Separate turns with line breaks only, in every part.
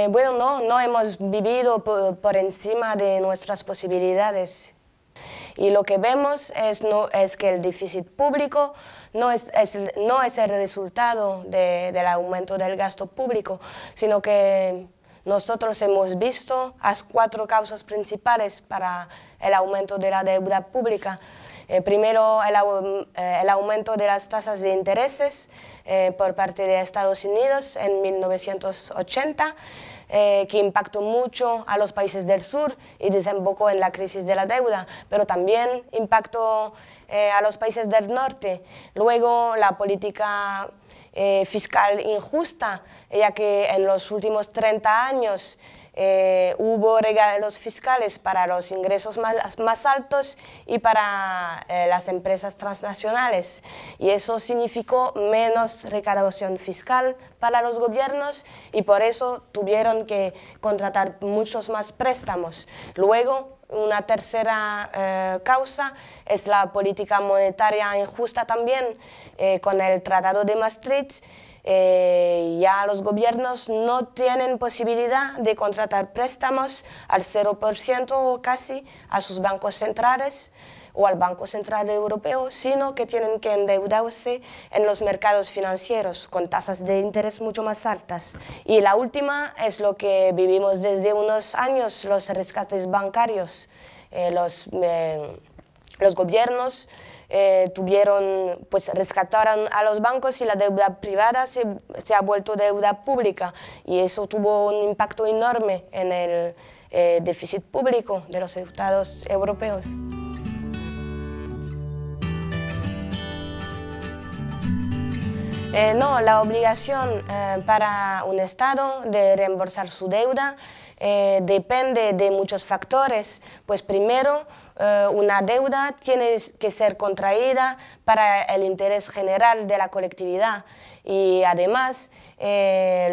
Bueno, no hemos vivido por encima de nuestras posibilidades. Y lo que vemos es que el déficit público no es el resultado del aumento del gasto público, sino que nosotros hemos visto las 4 causas principales para el aumento de la deuda pública. Primero, el aumento de las tasas de intereses por parte de Estados Unidos en 1980, que impactó mucho a los países del sur y desembocó en la crisis de la deuda, pero también impactó a los países del norte. Luego, la política fiscal injusta, ya que en los últimos 30 años hubo regalos fiscales para los ingresos más altos y para las empresas transnacionales, y eso significó menos recaudación fiscal para los gobiernos y por eso tuvieron que contratar muchos más préstamos. Luego, una tercera causa es la política monetaria injusta también, con el Tratado de Maastricht. Ya los gobiernos no tienen posibilidad de contratar préstamos al 0% o casi a sus bancos centrales o al Banco Central Europeo, sino que tienen que endeudarse en los mercados financieros con tasas de interés mucho más altas. Y la última es lo que vivimos desde unos años, los rescates bancarios. Los gobiernos rescataron a los bancos y la deuda privada se ha vuelto deuda pública, y eso tuvo un impacto enorme en el déficit público de los estados europeos. No, la obligación para un Estado de reembolsar su deuda depende de muchos factores. Pues primero, una deuda tiene que ser contraída para el interés general de la colectividad, y además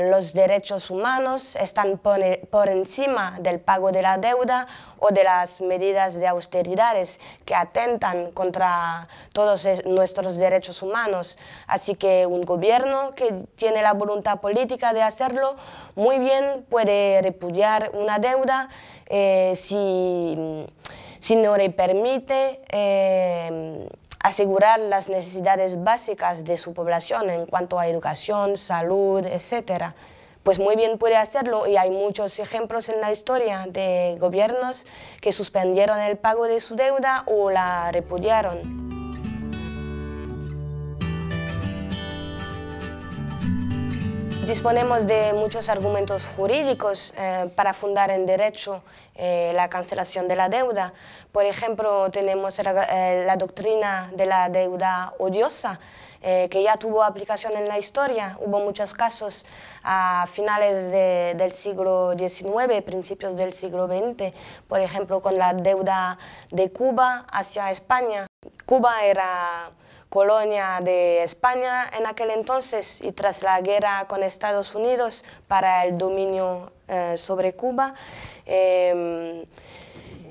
los derechos humanos están por encima del pago de la deuda o de las medidas de austeridades que atentan contra todos nuestros derechos humanos. Así que un gobierno que tiene la voluntad política de hacerlo, muy bien puede repudiar una deuda si no le permite asegurar las necesidades básicas de su población en cuanto a educación, salud, etc. Pues muy bien puede hacerlo, y hay muchos ejemplos en la historia de gobiernos que suspendieron el pago de su deuda o la repudiaron. Disponemos de muchos argumentos jurídicos para fundar en derecho la cancelación de la deuda. Por ejemplo, tenemos la doctrina de la deuda odiosa, que ya tuvo aplicación en la historia. Hubo muchos casos a finales del siglo XIX, principios del siglo XX, por ejemplo, con la deuda de Cuba hacia España. Cuba era colonia de España en aquel entonces, y tras la guerra con Estados Unidos para el dominio sobre Cuba,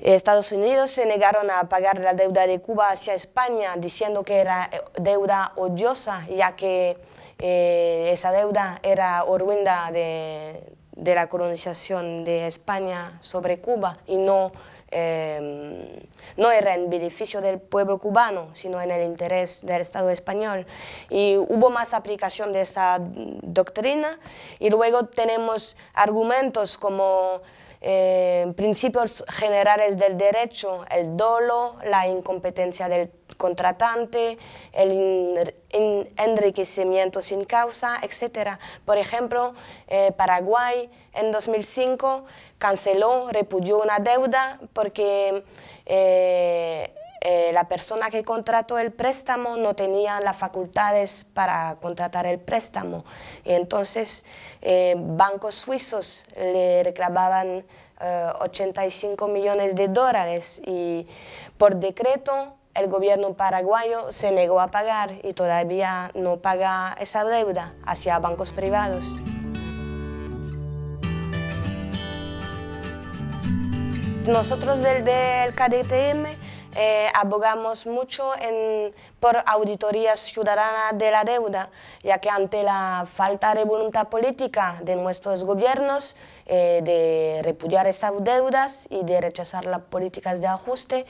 Estados Unidos se negaron a pagar la deuda de Cuba hacia España, diciendo que era deuda odiosa, ya que esa deuda era oriunda de la colonización de España sobre Cuba y no era en beneficio del pueblo cubano, sino en el interés del Estado español. Y hubo más aplicación de esa doctrina, y luego tenemos argumentos como principios generales del derecho, el dolo, la incompetencia del contratante, el enriquecimiento sin causa, etc. Por ejemplo, Paraguay en 2005 repudió una deuda porque la persona que contrató el préstamo no tenía las facultades para contratar el préstamo, y entonces bancos suizos le reclamaban 85 millones de dólares, y por decreto el gobierno paraguayo se negó a pagar y todavía no paga esa deuda hacia bancos privados. Nosotros del KDTM abogamos mucho por auditorías ciudadanas de la deuda, ya que ante la falta de voluntad política de nuestros gobiernos de repudiar esas deudas y de rechazar las políticas de ajuste,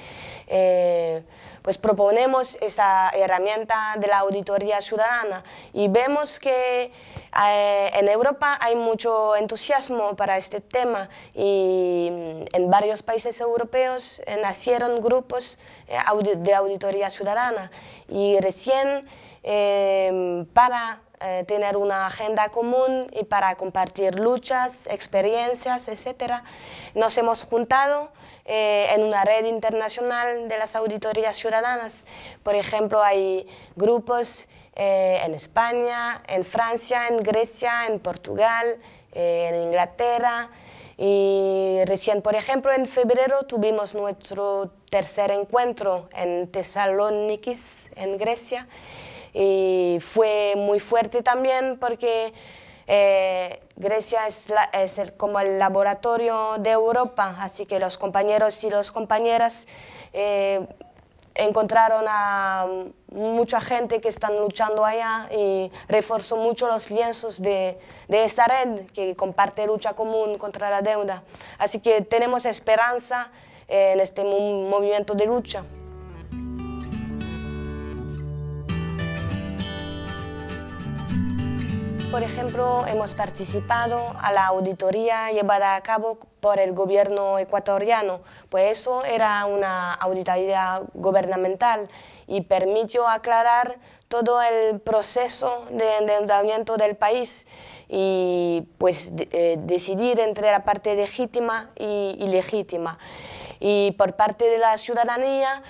pues proponemos esa herramienta de la auditoría ciudadana y vemos que en Europa hay mucho entusiasmo para este tema y en varios países europeos nacieron grupos de auditoría ciudadana y recién para tener una agenda común y para compartir luchas, experiencias, etc. Nos hemos juntado en una red internacional de las auditorías ciudadanas. Por ejemplo, hay grupos en España, en Francia, en Grecia, en Portugal, en Inglaterra. Y recién, por ejemplo, en febrero tuvimos nuestro tercer encuentro en Tesalónicos, en Grecia. Y fue muy fuerte también porque Grecia es como el laboratorio de Europa, así que los compañeros y las compañeras encontraron a mucha gente que están luchando allá y reforzó mucho los lienzos de esta red que comparte lucha común contra la deuda. Así que tenemos esperanza en este movimiento de lucha. Por ejemplo, hemos participado a la auditoría llevada a cabo por el gobierno ecuatoriano, pues eso era una auditoría gubernamental y permitió aclarar todo el proceso de endeudamiento del país y pues decidir entre la parte legítima y ilegítima. Y por parte de la ciudadanía,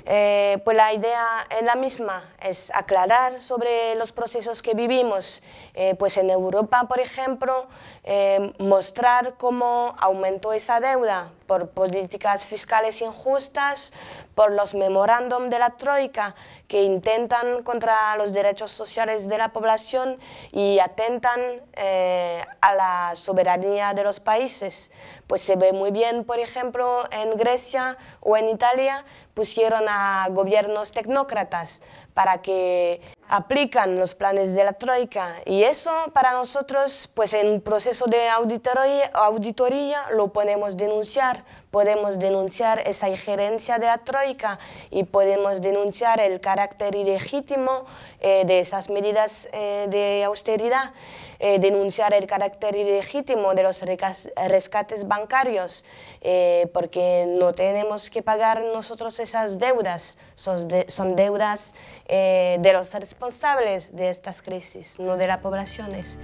pues la idea es la misma, es aclarar sobre los procesos que vivimos. Pues en Europa, por ejemplo, mostrar cómo aumentó esa deuda por políticas fiscales injustas, por los memorándum de la Troika que intentan contra los derechos sociales de la población y atentan a la soberanía de los países. Pues se ve muy bien, por ejemplo, en Grecia o en Italia pusieron a gobiernos tecnócratas para que aplican los planes de la Troika y eso para nosotros pues en un proceso de auditoría lo podemos denunciar esa injerencia de la Troika y podemos denunciar el carácter ilegítimo de esas medidas de austeridad, denunciar el carácter ilegítimo de los rescates bancarios porque no tenemos que pagar nosotros esas deudas, son deudas de los responsables de estas crisis, no de las poblaciones.